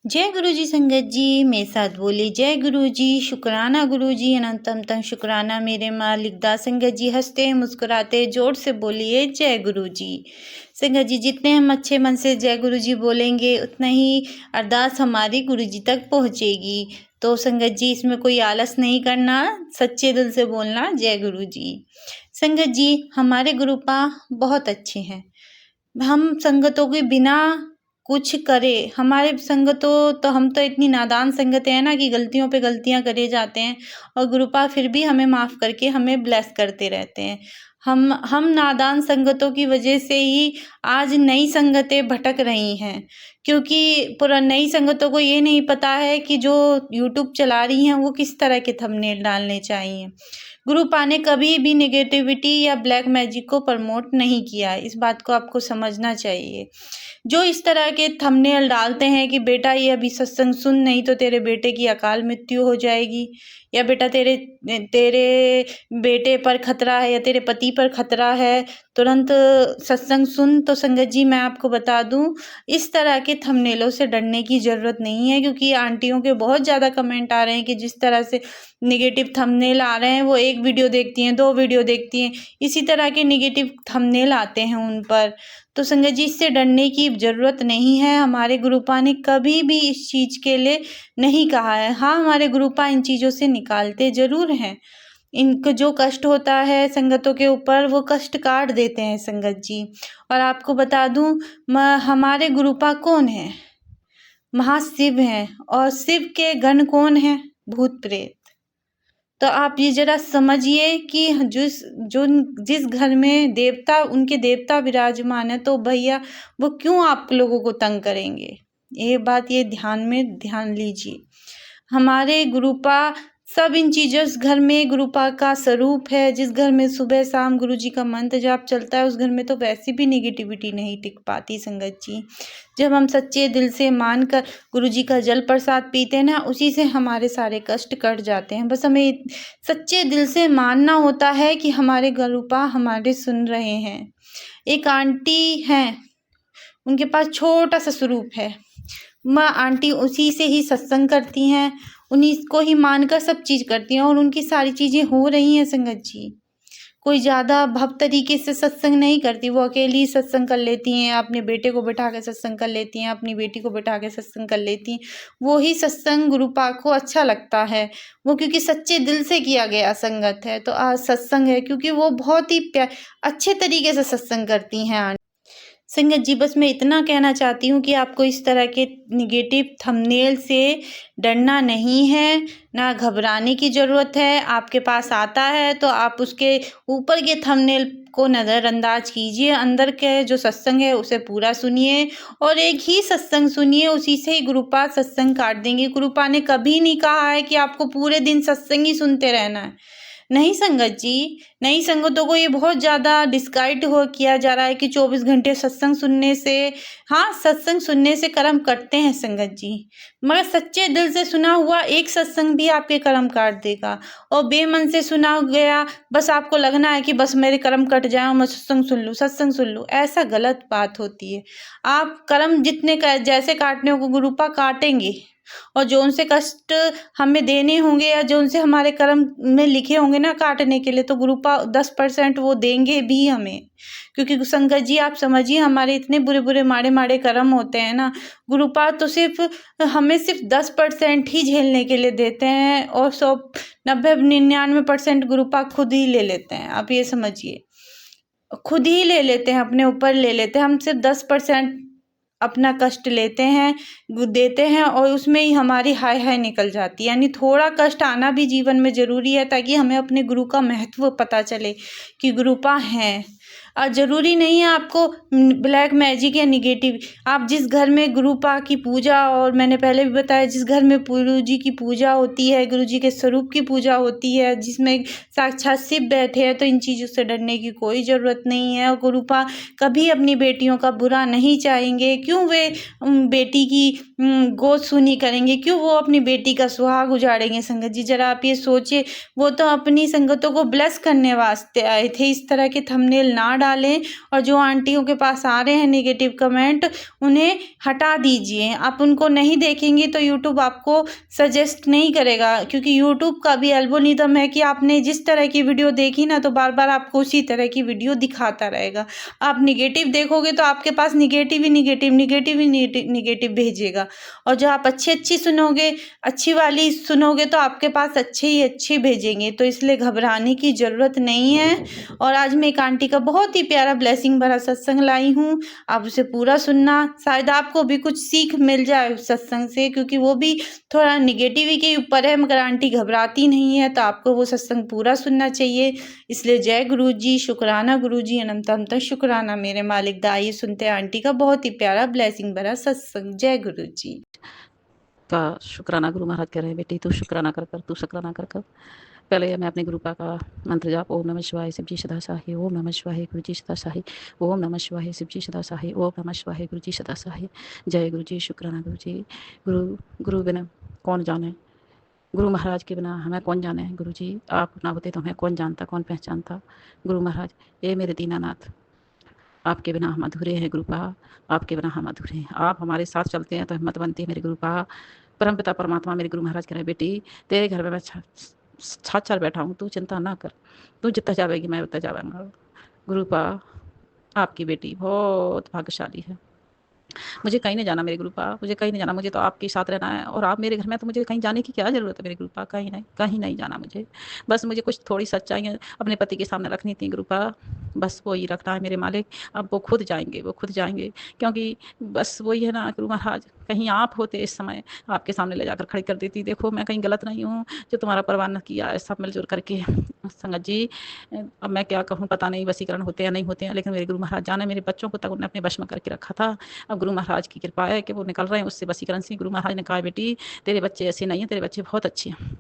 जय गुरु जी संगत जी, मेरे साथ बोले जय गुरु जी, शुक्राना गुरु जी, अनंतम तम शुक्राना मेरे मालिक दा। संगत जी हंसते मुस्कुराते जोर से बोलिए जय गुरु जी। संगत जी जितने हम अच्छे मन से जय गुरु जी बोलेंगे उतना ही अरदास हमारी गुरु जी तक पहुँचेगी। तो संगत जी इसमें कोई आलस नहीं करना, सच्चे दिल से बोलना जय गुरु जी। संगत जी हमारे गुरुपा बहुत अच्छे हैं। हम संगतों के बिना कुछ करे, हमारे संगतों तो हम तो इतनी नादान संगतें हैं ना कि गलतियों पे गलतियां करे जाते हैं और गुरुपा फिर भी हमें माफ़ करके हमें ब्लेस करते रहते हैं। हम नादान संगतों की वजह से ही आज नई संगतें भटक रही हैं, क्योंकि नई संगतों को ये नहीं पता है कि जो यूट्यूब चला रही हैं वो किस तरह के थंबनेल डालने चाहिए। गुरुपा ने कभी भी नेगेटिविटी या ब्लैक मैजिक को प्रमोट नहीं किया है, इस बात को आपको समझना चाहिए। जो इस तरह के थंबनेल डालते हैं कि बेटा ये अभी सत्संग सुन, नहीं तो तेरे बेटे की अकाल मृत्यु हो जाएगी, या बेटा तेरे बेटे पर खतरा है या तेरे पति पर खतरा है, तुरंत सत्संग सुन। तो संगत जी मैं आपको बता दूं, इस तरह के थंबनेलों से डरने की ज़रूरत नहीं है, क्योंकि आंटियों के बहुत ज़्यादा कमेंट आ रहे हैं कि जिस तरह से नेगेटिव थंबनेल आ रहे हैं, वो एक वीडियो देखती हैं, 2 वीडियो देखती हैं, इसी तरह के नेगेटिव थंबनेल आते हैं उन पर। तो संगत जी इससे डरने की ज़रूरत नहीं है। हमारे गुरुपा ने कभी भी इस चीज़ के लिए नहीं कहा है। हाँ, हमारे गुरुपा इन चीज़ों से निकालते ज़रूर हैं। इनको जो कष्ट होता है संगतों के ऊपर, वो कष्ट काट देते हैं संगत जी। और आपको बता दूं, हमारे गुरुपा कौन है? महाशिव हैं। और शिव के गण कौन हैं? भूत प्रेत। तो आप ये जरा समझिए कि जिस घर में देवता, उनके देवता विराजमान है, तो भैया वो क्यों आप लोगों को तंग करेंगे? ये बात ये ध्यान लीजिए। हमारे गुरुपा सब इन चीज़ों, इस घर में गुरुपा का स्वरूप है। जिस घर में सुबह शाम गुरु जी का मंत्र जाप चलता है, उस घर में तो वैसे भी नेगेटिविटी नहीं टिक पाती संगत जी। जब हम सच्चे दिल से मानकर गुरु जी का जल प्रसाद पीते हैं ना, उसी से हमारे सारे कष्ट कट जाते हैं। बस हमें सच्चे दिल से मानना होता है कि हमारे गुरुपा हमारे सुन रहे हैं। एक आंटी हैं, उनके पास छोटा सा स्वरूप है। माँ आंटी उसी से ही सत्संग करती हैं, उन्हीं को ही मानकर सब चीज़ करती हैं और उनकी सारी चीज़ें हो रही हैं संगत जी। कोई ज़्यादा भव्य तरीके से सत्संग नहीं करती, वो अकेली सत्संग कर लेती हैं, अपने बेटे को बिठा के सत्संग कर लेती हैं, अपनी बेटी को बिठा के सत्संग कर लेती हैं। वो ही सत्संग गुरुपा को अच्छा लगता है, वो क्योंकि सच्चे दिल से किया गया संगत है। तो आज सत्संग है क्योंकि वो बहुत ही अच्छे तरीके से सत्संग करती हैं। संगत जी बस मैं इतना कहना चाहती हूँ कि आपको इस तरह के निगेटिव थंबनेल से डरना नहीं है, ना घबराने की ज़रूरत है। आपके पास आता है तो आप उसके ऊपर के थंबनेल को नज़रअंदाज कीजिए, अंदर के जो सत्संग है उसे पूरा सुनिए और एक ही सत्संग सुनिए, उसी से ही गुरुपा सत्संग काट देंगे। गुरुपा ने कभी नहीं कहा है कि आपको पूरे दिन सत्संग ही सुनते रहना है। नहीं संगत जी, नई संगतों को ये बहुत ज़्यादा डिस्गाइड किया जा रहा है कि 24 घंटे सत्संग सुनने से, हाँ सत्संग सुनने से कर्म कटते हैं संगत जी, मगर सच्चे दिल से सुना हुआ एक सत्संग भी आपके कर्म काट देगा। और बेमन से सुना गया, बस आपको लगना है कि बस मेरे कर्म कट जाए और मैं सत्संग सुन लूँ, ऐसा गलत बात होती है। आप कर्म जितने जैसे काटने को गुरुपा काटेंगे, और जो उनसे कष्ट हमें देने होंगे या जो उनसे हमारे कर्म में लिखे होंगे ना काटने के लिए, तो गुरुपा 10% वो देंगे भी हमें। क्योंकि संगत जी आप समझिए, हमारे इतने बुरे बुरे माड़े माड़े कर्म होते हैं ना, गुरुपा तो हमें सिर्फ 10% ही झेलने के लिए देते हैं और 99% गुरुपा खुद ही ले लेते हैं। आप ये समझिए, खुद ही ले लेते हैं, अपने ऊपर ले लेते हैं। हम सिर्फ 10% अपना कष्ट लेते हैं, देते हैं और उसमें ही हमारी हाय हाय निकल जाती है। यानी थोड़ा कष्ट आना भी जीवन में ज़रूरी है, ताकि हमें अपने गुरु का महत्व पता चले कि गुरुपा हैं। और ज़रूरी नहीं है आपको ब्लैक मैजिक या निगेटिव, आप जिस घर में गुरुपा की पूजा, और मैंने पहले भी बताया जिस घर में गुरु जी की पूजा होती है, गुरु जी के स्वरूप की पूजा होती है, जिसमें साक्षात शिव बैठे हैं, तो इन चीज़ों से डरने की कोई ज़रूरत नहीं है। और गुरुपा कभी अपनी बेटियों का बुरा नहीं चाहेंगे। क्यों वे बेटी की गोद सुनी करेंगे? क्यों वो अपनी बेटी का सुहाग उजाड़ेंगे? संगत जी जरा आप ये सोचिए, वो तो अपनी संगतों को ब्लेस करने वास्ते आए थे। इस तरह के थंबनेल ना डालें और जो आंटियों के पास आ रहे हैं नेगेटिव कमेंट उन्हें हटा दीजिए। आप उनको नहीं देखेंगी तो यूट्यूब आपको सजेस्ट नहीं करेगा, क्योंकि यूट्यूब का भी एल्गोरिथम है कि आपने जिस तरह की वीडियो देखी ना तो बार बार आपको उसी तरह की वीडियो दिखाता रहेगा। आप निगेटिव देखोगे तो आपके पास निगेटिव ही निगेटिव भेजेगा, और जो आप अच्छी सुनोगे, अच्छी वाली सुनोगे तो आपके पास अच्छे ही अच्छे भेजेंगे। तो इसलिए घबराने की ज़रूरत नहीं है। और आज मैं एक आंटी का बहुत ही प्यारा ब्लेसिंग भरा सत्संग लाई हूँ, आप उसे पूरा सुनना, शायद आपको भी कुछ सीख मिल जाए उस सत्संग से, क्योंकि वो भी थोड़ा निगेटिव के ऊपर है, मगर आंटी घबराती नहीं है, तो आपको वो सत्संग पूरा सुनना चाहिए। इसलिए जय गुरु जी, शुक्राना गुरु जी, अनंत शुक्राना मेरे मालिक दा। आइए सुनते हैं आंटी का बहुत ही प्यारा ब्लेसिंग भरा सत्संग। जय गुरु जी का शुक्राना गुरु महाराज कह रहे हैं, बेटी तू शुक्राना कर कर, तू शुक्राना कर कर। पहले मैं अपने गुरुपा का मंत्र जाप, ओम नमः शिवाय शिव जी सदा साही, ओम नमः शिवाय गुरु जी सदा साही, ओम नमः शिवाय शिव जी सदा साही, ओम नमः शिवाय गुरु जी सदा साही। जय गुरु जी, शुक्राना गुरु जी। गुरु बिना कौन जाने, गुरु महाराज के बिना हमें कौन जाने। गुरु जी आप ना होते तो हमें कौन जानता, कौन पहचानता। गुरु महाराज ये मेरे दीनानाथ, आपके बिना हम अधूरे हैं गुरुपा, आपके बिना हम अधूरे हैं। आप हमारे साथ चलते हैं तो हिम्मत बनती है मेरे गुरुपा। परमपिता परमात्मा मेरे गुरु महाराज कह रहे, बेटी तेरे घर में मैं छाछर बैठा हूँ, तू चिंता ना कर, तू जितना जावेगी मैं उतना जाऊंगा। गुरुपा आपकी बेटी बहुत भाग्यशाली है। मुझे कहीं नहीं जाना मेरे गुरुपा, मुझे कहीं नहीं जाना, मुझे तो आपके साथ रहना है और आप मेरे घर में, तो मुझे कहीं जाने की क्या ज़रूरत है मेरे गुरुपा। कहीं नहीं जाना मुझे। बस मुझे कुछ थोड़ी सच्चाइयाँ अपने पति के सामने रखनी थी गुरुपा, बस वो ही रखना है मेरे मालिक। अब वो खुद जाएंगे, क्योंकि बस वही है ना गुरु महाराज, कहीं आप होते इस समय आपके सामने ले जाकर खड़ी कर देती। देखो मैं कहीं गलत नहीं हूँ, जो तुम्हारा परवाह न किया है सब मिलजुल करके। संगत जी अब मैं क्या कहूँ, पता नहीं वशीकरण होते हैं नहीं होते हैं, लेकिन मेरे गुरु महाराज जाने, मेरे बच्चों को तक उन्होंने अपने वश में करके रखा था। अब गुरु महाराज की कृपा है कि वो निकल रहे हैं उससे वशीकरण से। गुरु महाराज ने कहा, बेटी तेरे बच्चे ऐसे नहीं हैं, तेरे बच्चे बहुत अच्छे हैं,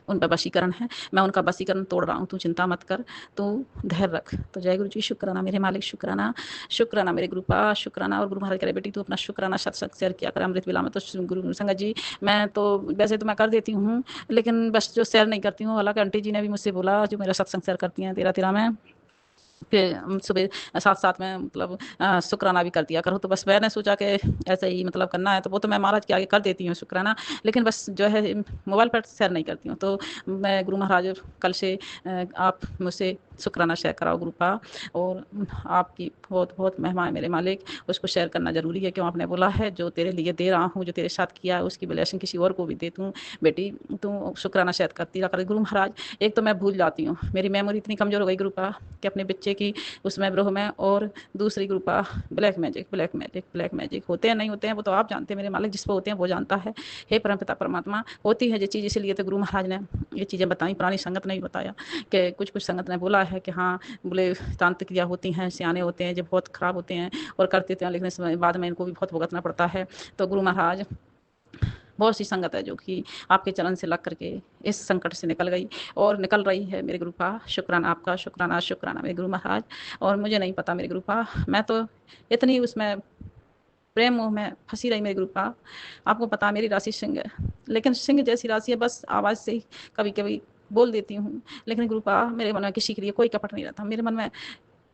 उन पर वशीकरण है, मैं उनका वशीकरण तोड़ रहा हूँ, तू चिंता मत कर, तू धैर्य रख। तो जय गुरु जी, शुक्राना मेरे मालिक, शुक्राना मेरे गुरुपा, शुक्राना। और गुरु महाराज करे, बेटी तू अपना शुक्राना सत्संग शेयर किया कर अमृत विला में। तो गुरु संगत जी मैं तो वैसे तो मैं कर देती हूँ, लेकिन बस जो शेयर नहीं करती हूँ, हालांकि आंटी जी ने भी मुझसे बोला जो मेरा सत्संग शेयर करती हैं तेरा में, फिर सुबह साथ में मतलब शुक्राना भी कर दिया करो। तो बस मैंने सोचा कि ऐसे ही मतलब करना है, तो वो तो मैं महाराज के आगे कर देती हूँ शुक्राना, लेकिन बस जो है मोबाइल पर शेयर नहीं करती हूँ। तो मैं गुरु महाराज कल से आप मुझसे शुक्राना शेयर कराओ गुरुपा, और आपकी बहुत बहुत महिमा है मेरे मालिक, उसको शेयर करना ज़रूरी है। क्यों आपने बोला है जो तेरे लिए दे रहा हूँ, जो तेरे साथ किया है उसकी ब्लेसिंग किसी और को भी दे दूँ। बेटी तू शुक्राना शेयर करती रहा कर। गुरु महाराज एक तो मैं भूल जाती हूँ, मेरी मेमोरी इतनी कमज़ोर हो गई गुरुपा कि अपने बच्चे की उसमें ब्रोह में, और दूसरी ग्रुपा ब्लैक मैजिक होते हैं नहीं होते हैं वो तो आप जानते हैं मेरे मालिक, जिस पर होते हैं वो जानता है। हे परमपिता परमात्मा होती है ये चीज़, इसीलिए तो गुरु महाराज ने ये चीज़ें बताई, पुरानी संगत ने बताया कि कुछ संगत ने बोला है कि हाँ बोले तांत्रिक क्रिया होती हैं, सियाने होते हैं जो बहुत ख़राब होते हैं और करते थे, लेकिन इस बाद में इनको भी बहुत भुगतना पड़ता है। तो गुरु महाराज बहुत सी संगत है जो कि आपके चरण से लग करके इस संकट से निकल गई और निकल रही है मेरे गुरुपा। शुक्राना आपका, शुक्राना मेरे गुरु महाराज। और मुझे नहीं पता मेरे गुरुपा, मैं तो इतनी उसमें प्रेम मोह में फंसी रही मेरे गुरुपा। आपको पता मेरी राशि सिंह है, लेकिन सिंह जैसी राशि है, बस आवाज़ से ही कभी कभी बोल देती हूँ, लेकिन गुरुपा मेरे मन में किसी के लिए कोई कपट नहीं रहता। मेरे मन में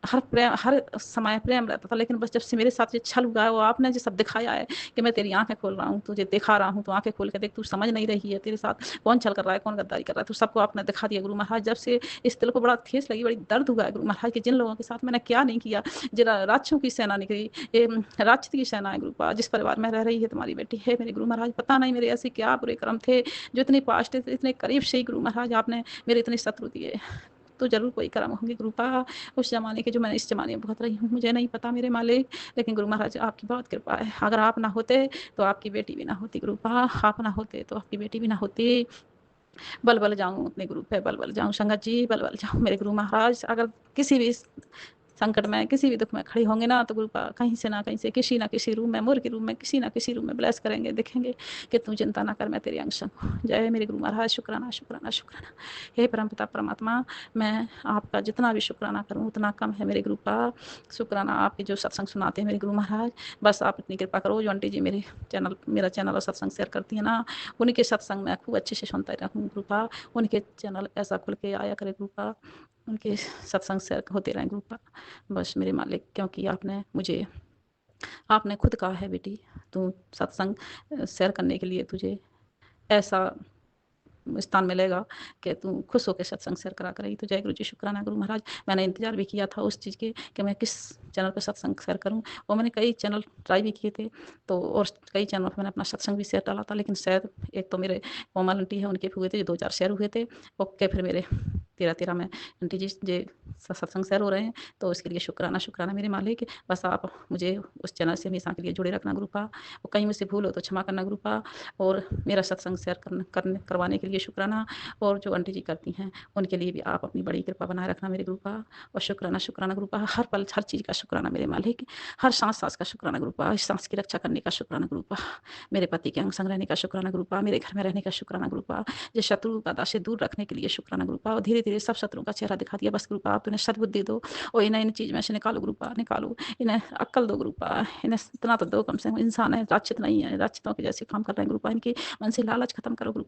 हर समय प्रेम रहता था, लेकिन बस जब से मेरे साथ ये छल हुआ है, वो आपने जो सब दिखाया है कि मैं तेरी आंखें खोल रहा हूँ, तुझे दिखा रहा हूँ, तो आंखें खोल के देख, तू समझ नहीं रही है तेरे साथ कौन छल कर रहा है, कौन गद्दारी कर रहा है, तो सबको आपने दिखा दिया गुरु महाराज। जब से इस दिल को बड़ा ठेस लगी, बड़ी दर्द हुआ है गुरु महाराज कि जिन लोगों के साथ मैंने क्या नहीं किया, जरा राक्षसों की सेना निकली, राक्षस की सेना है गुरु महाराज, जिस परिवार में रह रही है तुम्हारी बेटी है मेरे गुरु महाराज। पता नहीं मेरे ऐसे क्या बुरे कर्म थे जो इतने पास्ट थे, इतने करीब से ही गुरु महाराज आपने मेरे इतने शत्रु दिए। तो जरूर कोई कर्म होंगे गुरुपा उस जमाने के जो मैं इस जमाने में भुगत रही हूँ, मुझे नहीं पता मेरे मालिक, लेकिन गुरु महाराज आपकी बहुत कृपा है। अगर आप ना होते तो आपकी बेटी भी ना होती गुरुपा, आप ना होते तो आपकी बेटी भी ना होती। बल बल जाऊँ अपने गुरु पे, बल बल जाऊँ संगत जी, बल बल जाऊँ मेरे गुरु महाराज। अगर किसी भी संकट में किसी भी दुख में खड़ी होंगे ना, तो गुरु कहीं से ना कहीं से किसी ना किसी रूप में, मोर के रूप में, किसी ना किसी रूप में ब्लेस करेंगे, देखेंगे कि तू चिंता ना कर, मैं तेरे अंग संग हूँ। जय मेरे गुरु महाराज, शुक्राना हे परमपिता परमात्मा, मैं आपका जितना भी शुक्राना करूँ उतना कम है मेरे गुरु का। शुक्राना आपके जो सत्संग सुनाते हैं मेरे गुरु महाराज, बस आप इतनी कृपा करो। जो आंटी जी मेरा चैनल और सत्संग शेयर करती है ना, उनके सत्संग में खूब अच्छे से सुनता रहूँ गुरु का, उनके चैनल ऐसा खुल के आया करे गुरु का, उनके सत्संग शेयर होते रहें गुरु का। बस मेरे मालिक, क्योंकि आपने खुद कहा है बेटी, तू सत्संग शेयर करने के लिए तुझे ऐसा स्थान मिलेगा कि तू खुश होकर सत्संग शेयर करा करेगी। तो जय गुरु जी, शुक्राना गुरु महाराज। मैंने इंतजार भी किया था उस चीज़ के कि मैं किस चैनल पर सत्संग शेयर करूं, और मैंने कई चैनल ट्राई भी किए थे, तो और कई चैनल पर मैंने अपना सत्संग भी शेयर डाला था, लेकिन शायद एक तो मेरे कोमल आंटी है, उनके हुए थे जो 2-4 शेयर हुए थे, ओके, फिर मेरे 13 में आंटी जी जे सत्संग शेयर हो रहे हैं, तो उसके लिए शुक्राना शुक्राना मेरे मालिक। बस आप मुझे उस चैनल से हमेशा के लिए जुड़े रखना गुरु पा, और कहीं मुझसे भूल हो तो क्षमा करना गुरु पा, और मेरा सत्संग शेयर करवाने के लिए शुक्राना। और जो आंटी जी करती हैं उनके लिए भी आप अपनी बड़ी कृपा बनाए रखना मेरे गुरु पा, और शुक्राना शुक्राना गुरु पा, हर पल हर चीज़ का शुक्राना मेरे मालिक, हर सांस सांस का शुक्राना गुरु पा, इस सांस की रक्षा करने का शुक्राना गुरु पा, मेरे पति के अंग संग रहने का शुक्राना गुरु पा, मेरे घर में रहने का शुक्राना गुरु पा, जो शत्रु बाधा से दूर रखने के लिए शुक्राना गुरु पा, और धीरे धीरे सब शत्रुओं का चेहरा दिखा दिया। बस गुरु पा, आप इन्हें सद्बुद्धि दो, और इन्हें इन चीज़ में से निकालो गुरु पा, निकालो इन्हें अक्ल दो गुरु पा, इन्हें इतना तो दो कम से कम, इंसान है, राक्षित नहीं है, राक्षितों के जैसे काम कर रहे हैं गुरु पा, इनके मन से लालच खत्म करो गुरु,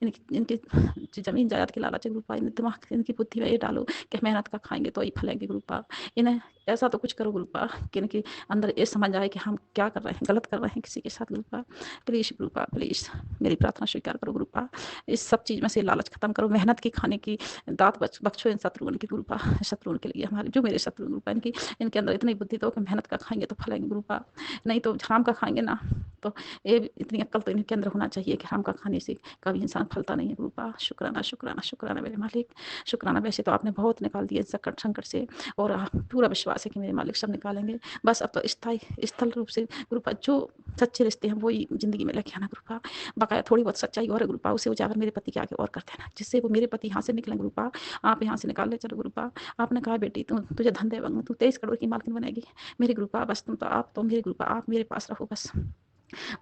इनकी ज़मीन जायदाद की लालच है गुरु पा, दिमाग इनकी बुद्धि में ये डालो कि मेहनत का खाएंगे तो ही फलेंगे गुरु पा, इन्हें ऐसा तो कुछ करो गुरु पा कि इनके अंदर ये समझ आए कि हम क्या कर रहे हैं, गलत कर रहे हैं किसी के साथ गुरु पा। प्लीज़ गुरु पा, प्लीज़ मेरी प्रार्थना स्वीकार करो गुरु पा, इस सब चीज़ में से लालच खत्म करो, मेहनत की खाने की दात बख्शो इन शत्रुओं की गुरु पा, शत्रुओं के लिए हमारे जो मेरे शत्रु गुरु पा, इनके अंदर इतनी बुद्धि दो कि मेहनत का खाएंगे तो फलेंगे गुरु पा, नहीं तो हराम का खाएंगे ना, तो ये इतनी अक्ल तो इनके अंदर होना चाहिए कि हराम का खाने से कभी इंसान फलता नहीं है गुरु पा। शुक्राना शुक्राना शुक्राना मेरे मालिक, शुक्राना। वैसे तो आपने बहुत निकाल दिए संकट संकट से, और पूरा विश्वास है कि मेरे मालिक सब निकालेंगे। बस अब तो स्थायी स्थल रूप से गुरु पा जो सच्चे रिश्ते हैं वही ज़िंदगी में लेके आना गुरु पा, बकाया थोड़ी बहुत सच्चाई और है गुरु पा, उसे उजागर मेरे पति के आगे और कर देना, जिससे वो मेरे पति यहाँ से निकलें गुरु पा, आप यहाँ से निकाल ले चलो गुरु पा। आपने कहा बेटी तुझे धन देवांगा, तू 23 करोड़ की मालकिन बनेगी मेरे गुरु पा, बस तुम तो आप तो मेरे गुरु पा, आप मेरे पास रहो बस,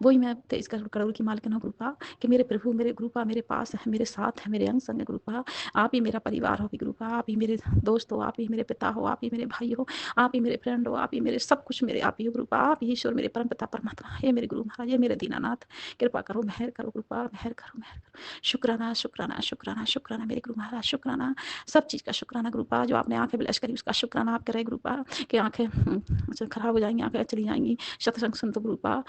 वही मैं 23 करोड़ की मालकिन हूँ गुरु पा, कि मेरे प्रभु मेरे गुरु पा मेरे पास है, मेरे साथ है, मेरे अंग संग है गुरु पा, आप ही मेरा परिवार हो गुरु पा, आप ही मेरे दोस्त हो, आप ही मेरे पिता हो, आप ही मेरे भाई हो, आप ही मेरे फ्रेंड हो, आप ही मेरे सब कुछ, मेरे आप ही हो गुरु पा, आप ही ईश्वर मेरे परम पिता परमात्मा, हे मेरे गुरु महाराज, हे मेरे दीनानाथ, कृपा करो, मेहर करो गुरु पा, मेहर करो, मेहर करो। शुक्राना शुक्राना शुक्राना शुक्राना मेरे गुरु महाराज, शुक्राना, सब चीज़ का शुक्राना गुरु पा, जो आपने आंखें ब्लेस करी उसका शुक्राना आप करें गुरु पा, कि आंखें खराब हो जाएंगी, आंखें चली जाएंगी, सत्संग सुन तो गुरु पा।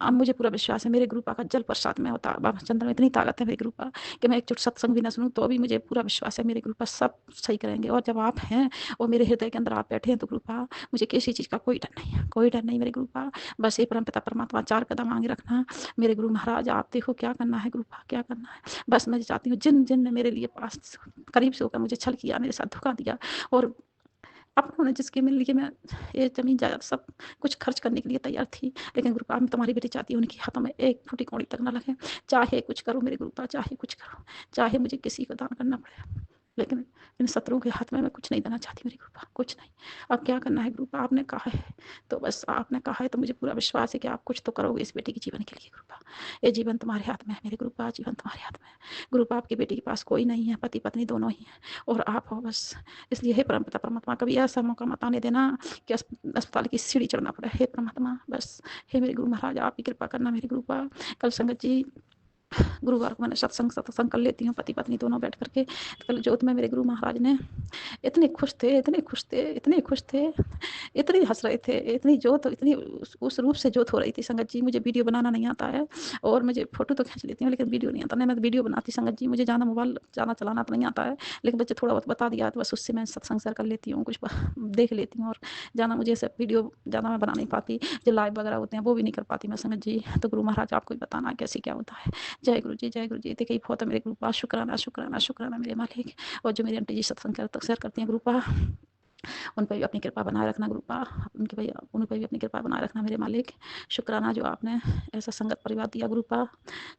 अब मुझे पूरा विश्वास है मेरे गुरु पा का जल प्रसाद में होता, बाबा चंद्र में इतनी ताकत है मेरे गुरु पा कि मैं एक चुट सत्संग भी ना सुनूं तो भी मुझे पूरा विश्वास है मेरे गुरु पा सब सही करेंगे। और जब आप हैं और मेरे हृदय के अंदर आप बैठे हैं तो गुरु पा मुझे किसी चीज़ का कोई डर नहीं है, कोई डर नहीं मेरे गुरु पा। बस ये परम पिता परमात्मा 4 कदम आगे रखना मेरे गुरु महाराज, आप देखो क्या करना है गुरु पा, क्या करना है। बस मैं चाहती हूँ जिन जिन ने मेरे लिए पास करीब से होकर मुझे छल किया, मेरे साथ धोखा दिया, और अब उन्होंने जिसके लिए मैं ये ज़मीन जायदाद सब कुछ खर्च करने के लिए तैयार थी, लेकिन गुरु पा मैं तुम्हारी बेटी चाहती हूँ उनके हाथों में एक फूटी कौड़ी तक ना लगे, चाहे कुछ करो मेरे गुरु पा, चाहे कुछ करो, चाहे मुझे किसी को दान करना पड़े, लेकिन इन शत्रुओं के हाथ में मैं कुछ नहीं देना चाहती मेरे गुरु पा, कुछ नहीं। अब क्या करना है गुरु पा, आपने कहा है तो बस आपने कहा है, तो मुझे पूरा विश्वास है कि आप कुछ तो करोगे इस बेटी के जीवन के लिए गुरु पा। ये जीवन तुम्हारे हाथ में है मेरे गुरु पा, जीवन तुम्हारे हाथ में है गुरु पा। आपकी बेटी के पास कोई नहीं है, पति पत्नी दोनों ही हैं और आप हो बस, इसलिए हे परम पिता परमात्मा कभी ऐसा मौका मत आने देना कि अस्पताल की सीढ़ी चढ़ना पड़े, हे परमात्मा बस, हे मेरे गुरु महाराज आप ही कृपा करना मेरे गुरु पा। कल संगत जी गुरुवार को मैंने सत्संग कर लेती हूँ पति पत्नी दोनों बैठ करके, कल जोत में मेरे गुरु महाराज ने इतने खुश थे, इतने खुश थे, इतने खुश थे, इतनी हंस रहे थे, इतनी जोत, इतनी उस रूप से जोत हो रही थी संगत जी। मुझे वीडियो बनाना नहीं आता है और मुझे फोटो तो खींच लेती हूँ लेकिन वीडियो नहीं आता, नहीं मैं तो वीडियो बनाती संगत जी। मुझे ज़्यादा मोबाइल ज़्यादा चलाना तो नहीं आता है, लेकिन बच्चे थोड़ा बहुत बता दिया तो बस उससे मैं सत्संग शेयर कर लेती हूँ, कुछ देख लेती हूँ, और ज़्यादा मुझे ऐसे वीडियो ज़्यादा मैं बना नहीं पाती, जो लाइव वगैरह होते हैं वो भी नहीं कर पाती मैं संगत जी। तो गुरु महाराज आपको ही बताना कैसे क्या होता है। जय गुरु जी, जय गुरु जी। देखिए बहुत है मेरे गुरु पा, शुक्राना शुक्राना शुक्राना मेरे मालिक। और जो मेरी आंटी जी सत्संग शेयर करती हैं गुरु पा, उन पर भी अपनी कृपा बनाए रखना गुरु पा, उनके भाई उन पर भी अपनी कृपा बनाए रखना मेरे मालिक। शुक्राना जो आपने ऐसा संगत परिवार दिया गुरु पा,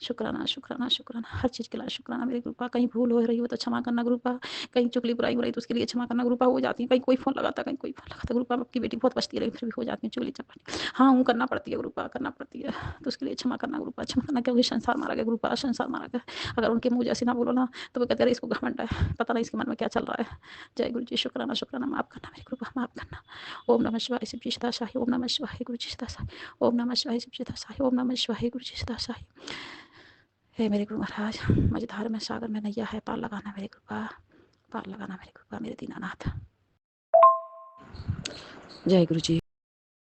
शुक्राना शुक्राना शुक्राना, हर चीज़ के लिए शुक्राना मेरे गुरु पा। कहीं भूल हो रही हो तो क्षमा करना गुरु पा, कहीं चुगली बुराई हो रही तो उसके लिए क्षमा करना गुरु पा। हो जाती है कहीं कोई फ़ोन लगाता, कहीं कोई फ़ोन लगाता गुरु पा, आपकी बेटी बहुत बचती रही फिर भी हो जाती है चुगली चपाटी, हाँ वो करना पड़ती है गुरु पा, करना पड़ती है, तो उसके लिए क्षमा करना गुरु पा, क्षमा करना, क्योंकि संसार मारा गया गुरु पा, संसार मारा गया। अगर उनके मुँह जैसे ना बोलो ना तो वो कहते हैं इसको घमंड है, पता नहीं इसके मन में क्या चल रहा है। जय गुरु जी, शुक्राना शुक्राना, माफ़ करना मेरे गुरु पा, माफ़ करना। ओम नमः शिवाय शिव जी सदा साई, ओम नमः शिवाय गुरु जी सदा साई, ओम नमः शिवाय शिव जी सदा साई, ओम नमः शिवाय गुरु जी सदा साई। हे मेरे गुरु महाराज, मझधार में सागर में नैया है, पार लगाना मेरे गुरु पा, पार लगाना मेरे कृपा मेरे दीनानाथ। जय गुरु जी।